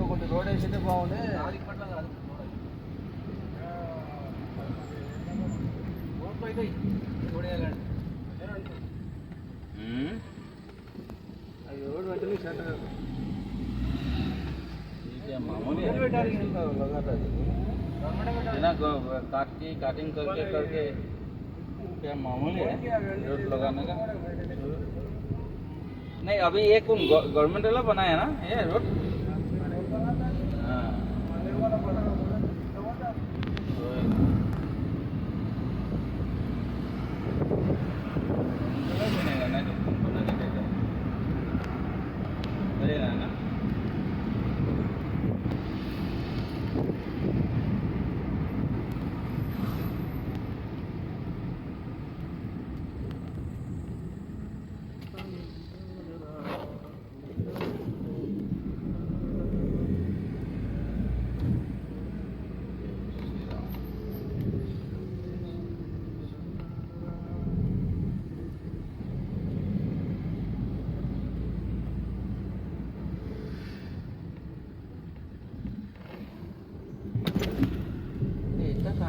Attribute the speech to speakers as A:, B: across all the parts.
A: ఒకటి రోడ్ వేసింటే బాగుండే. ఇప్పట్లో కాదు రోడ్లు అవుతాయి రోడ్ వేయాలండి. అది రోడ్ పెట్టని షర్ట్ काटिंग करके करके क्या मामूली है रोड लगाने का? नहीं अभी ये कौन गवर्नमेंट वाला बनाया ना ये रोड?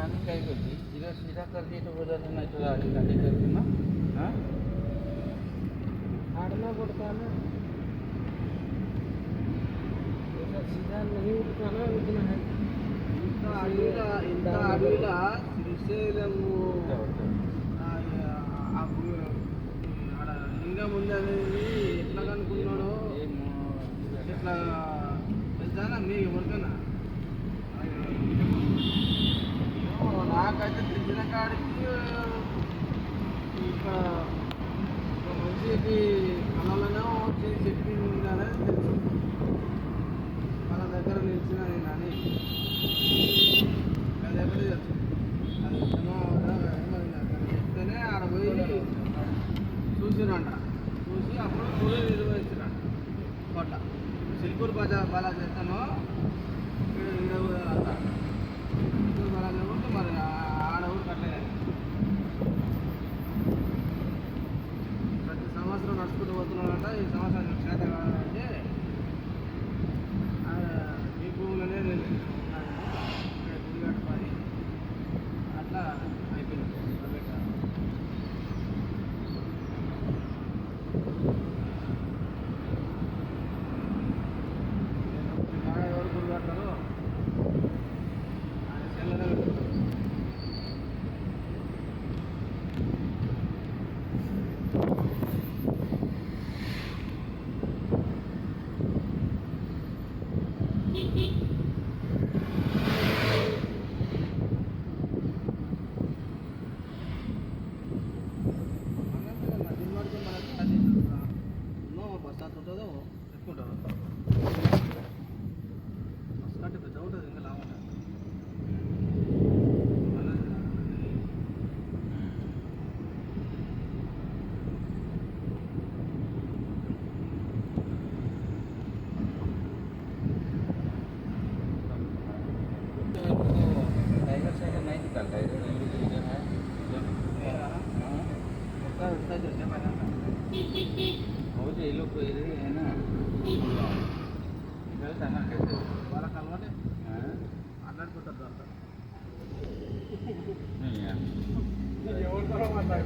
A: ना काय करते सीधा सीधा करके तो हो जाता नहीं तो आगे आगे करके ना हाँ हारना पड़ता ना ऐसा सीधा नहीं उठता ना उतना है इंता अडविला శ్రీశైలము ఆడ లింగం ఉంది అనేది ఎట్లా కనుక్కున్నాడో ఎట్లా తెలుసానా మీకు ఎవరికైనా నాకైతే తెలిసిన కాడికి ఇక్కడ మంచిది అన్నలోనే చేసి చెప్పింది అనేది తెలుసు. వాళ్ళ దగ్గర నిలిచిన నేను అని అది ఎక్కడ తెలుసు అది చెప్తేనే ఆడ పోయి చూసిరంట. చూసి అప్పుడు పూజ నిర్వహించిరంట. కొట్ట సిల్పూర్ బాలా చేస్తాను అంట మరి ఆడవుడు కట్టలేదు. ప్రతి సంవత్సరం నడుచుకుంటూ పోతున్నాడంట. ఈ సంవత్సరం చేత కావాలంటే ఈ భూములనే గుడిగట్టు పని అట్లా అయిపోయింది. ఎవరు గుడిగట్టారో ఆయన చెల్లెనే ఉంటుందో ఎక్కువ ఉంటుంది. మస్తు కంటే పెద్ద ఉంటుంది ఇంకా లాభం ఉంటుంది. टाइगर साइकिल नहीं निकलता इधर है ये लोग को इधर है ना इधर जाना कैसे वाला कलवाटे अल्लाह को तब जाता नहीं यार ये और तरह मत आए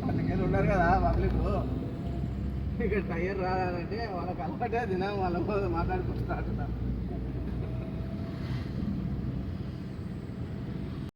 A: అందుకే ఉన్నారు కదా పబ్లిక్ ఇక్కడ టైర్ రాదంటే వాళ్ళకి అలవాటే దినం వాళ్ళ మాట్లాడుకుంటూ